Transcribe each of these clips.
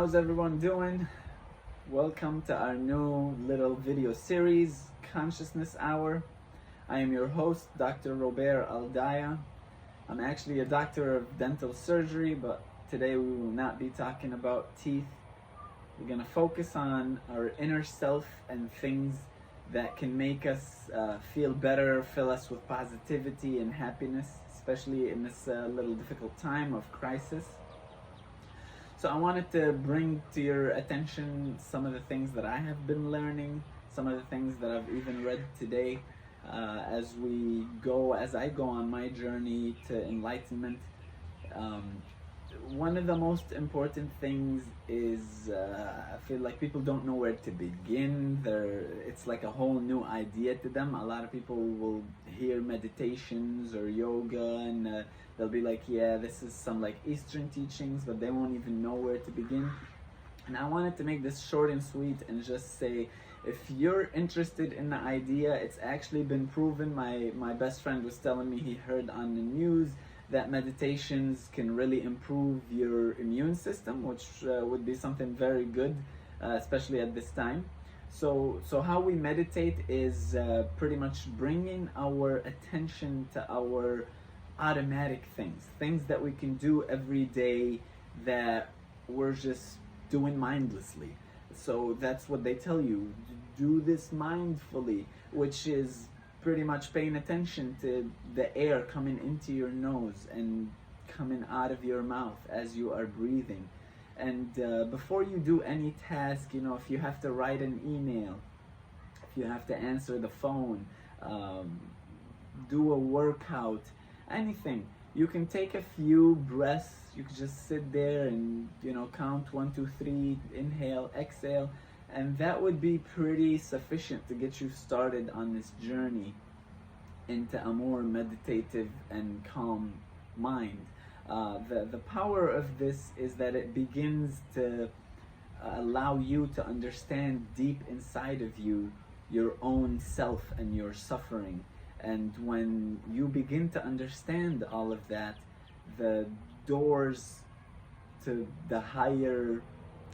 How's everyone doing? Welcome to our new little video series, Consciousness Hour. I am your host, Dr. Robert Aldaya. I'm actually a doctor of dental surgery, but today we will not be talking about teeth. We're going to focus on our inner self and things that can make us feel better, fill us with positivity and happiness, especially in this little difficult time of crisis. So I wanted to bring to your attention some of the things that I have been learning, some of the things that I've even read today as I go on my journey to enlightenment. One of the most important things is I feel like people don't know where to begin. It's like a whole new idea to them. A lot of people will hear meditations or yoga and they'll be like, yeah, this is some like Eastern teachings, but they won't even know where to begin. And I wanted to make this short and sweet and just say, if you're interested in the idea, it's actually been proven. My best friend was telling me he heard on the news that meditations can really improve your immune system, which would be something very good, especially at this time. So how we meditate is pretty much bringing our attention to our automatic things that we can do every day that we're just doing mindlessly. So that's what they tell you, do this mindfully, which is pretty much paying attention to the air coming into your nose and coming out of your mouth as you are breathing. And before you do any task, if you have to write an email, if you have to answer the phone, do a workout, anything, you can take a few breaths. You can just sit there and count 1, 2, 3, inhale, exhale, and that would be pretty sufficient to get you started on this journey into a more meditative and calm mind. The power of this is that it begins to allow you to understand deep inside of you your own self and your suffering. And when you begin to understand all of that, the doors to the higher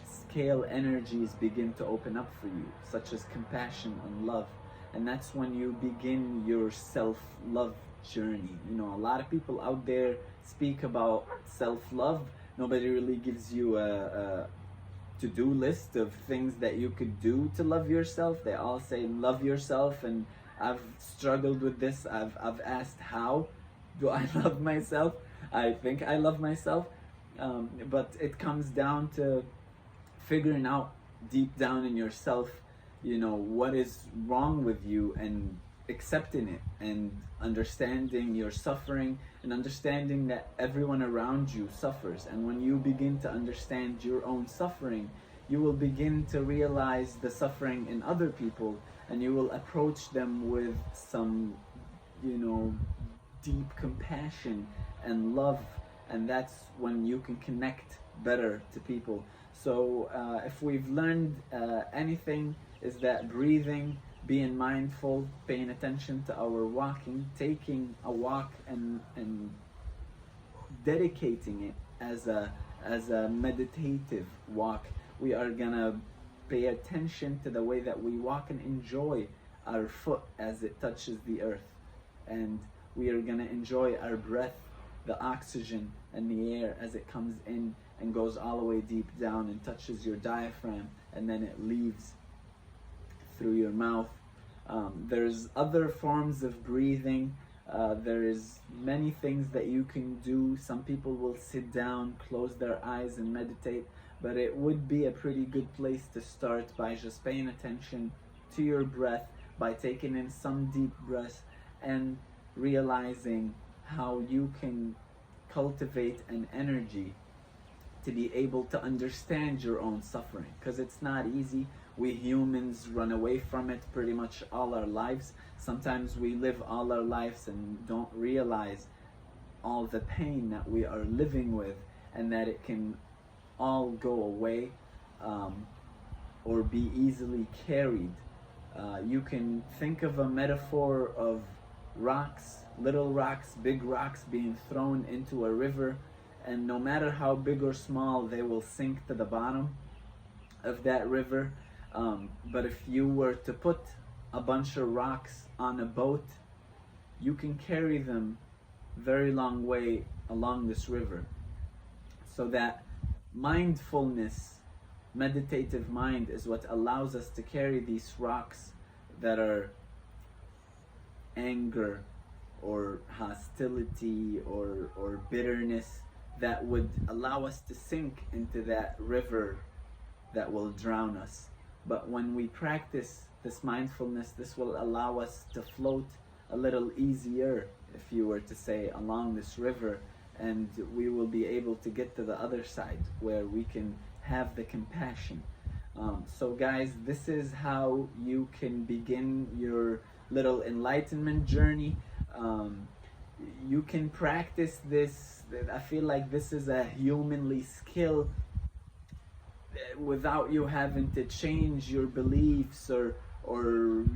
scale energies begin to open up for you, such as compassion and love. And that's when you begin your self-love journey. A lot of people out there speak about self-love. Nobody really gives you a to-do list of things that you could do to love yourself. They all say love yourself, and I've struggled with this. I've asked, how do I love myself? I think I love myself, but it comes down to figuring out deep down in yourself, what is wrong with you, and accepting it, and understanding your suffering, and understanding that everyone around you suffers. And when you begin to understand your own suffering, you will begin to realize the suffering in other people, and you will approach them with some, deep compassion and love, and that's when you can connect better to people. So if we've learned anything, is that breathing, being mindful, paying attention to our walking, taking a walk and dedicating it as a meditative walk. We are gonna pay attention to the way that we walk and enjoy our foot as it touches the earth. And we are gonna enjoy our breath, the oxygen and the air as it comes in and goes all the way deep down and touches your diaphragm, and then it leaves through your mouth. There's other forms of breathing. There is many things that you can do. Some people will sit down, close their eyes and meditate, but it would be a pretty good place to start by just paying attention to your breath, by taking in some deep breaths and realizing how you can cultivate an energy to be able to understand your own suffering, because it's not easy. We humans run away from it pretty much all our lives. Sometimes we live all our lives and don't realize all the pain that we are living with, and that it can all go away or be easily carried. You can think of a metaphor of rocks, little rocks, big rocks being thrown into a river, and no matter how big or small, they will sink to the bottom of that river. But if you were to put a bunch of rocks on a boat, you can carry them very long way along this river. So that mindfulness, meditative mind, is what allows us to carry these rocks that are anger or hostility or bitterness, that would allow us to sink into that river that will drown us. But when we practice this mindfulness, this will allow us to float a little easier, if you were to say, along this river, and we will be able to get to the other side where we can have the compassion. So guys, this is how you can begin your little enlightenment journey. You can practice this. I feel like this is a humanly skill without you having to change your beliefs or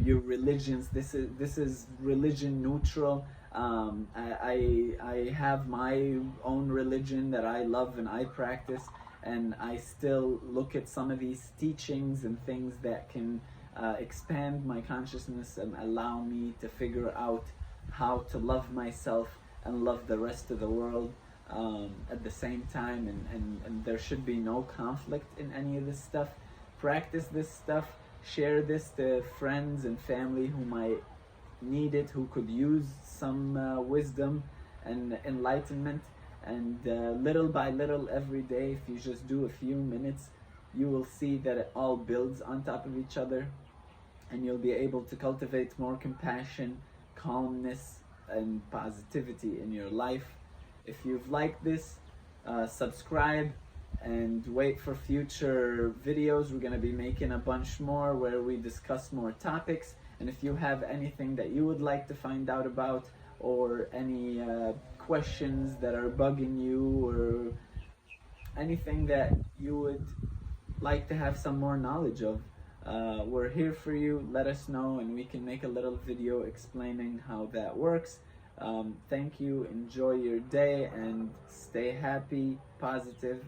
your religions. This is religion neutral. I have my own religion that I love and I practice, and I still look at some of these teachings and things that can expand my consciousness and allow me to figure out how to love myself and love the rest of the world at the same time, and there should be no conflict in any of this stuff. Practice this stuff, share this to friends and family who might need it, who could use some wisdom and enlightenment. And little by little, every day, if you just do a few minutes, you will see that it all builds on top of each other, and you'll be able to cultivate more compassion, calmness, and positivity in your life. If you've liked this, subscribe and wait for future videos. We're going to be making a bunch more where we discuss more topics. And if you have anything that you would like to find out about, or any questions that are bugging you, or anything that you would like to have some more knowledge of, we're here for you. Let us know and we can make a little video explaining how that works. Thank you, enjoy your day, and stay happy, positive.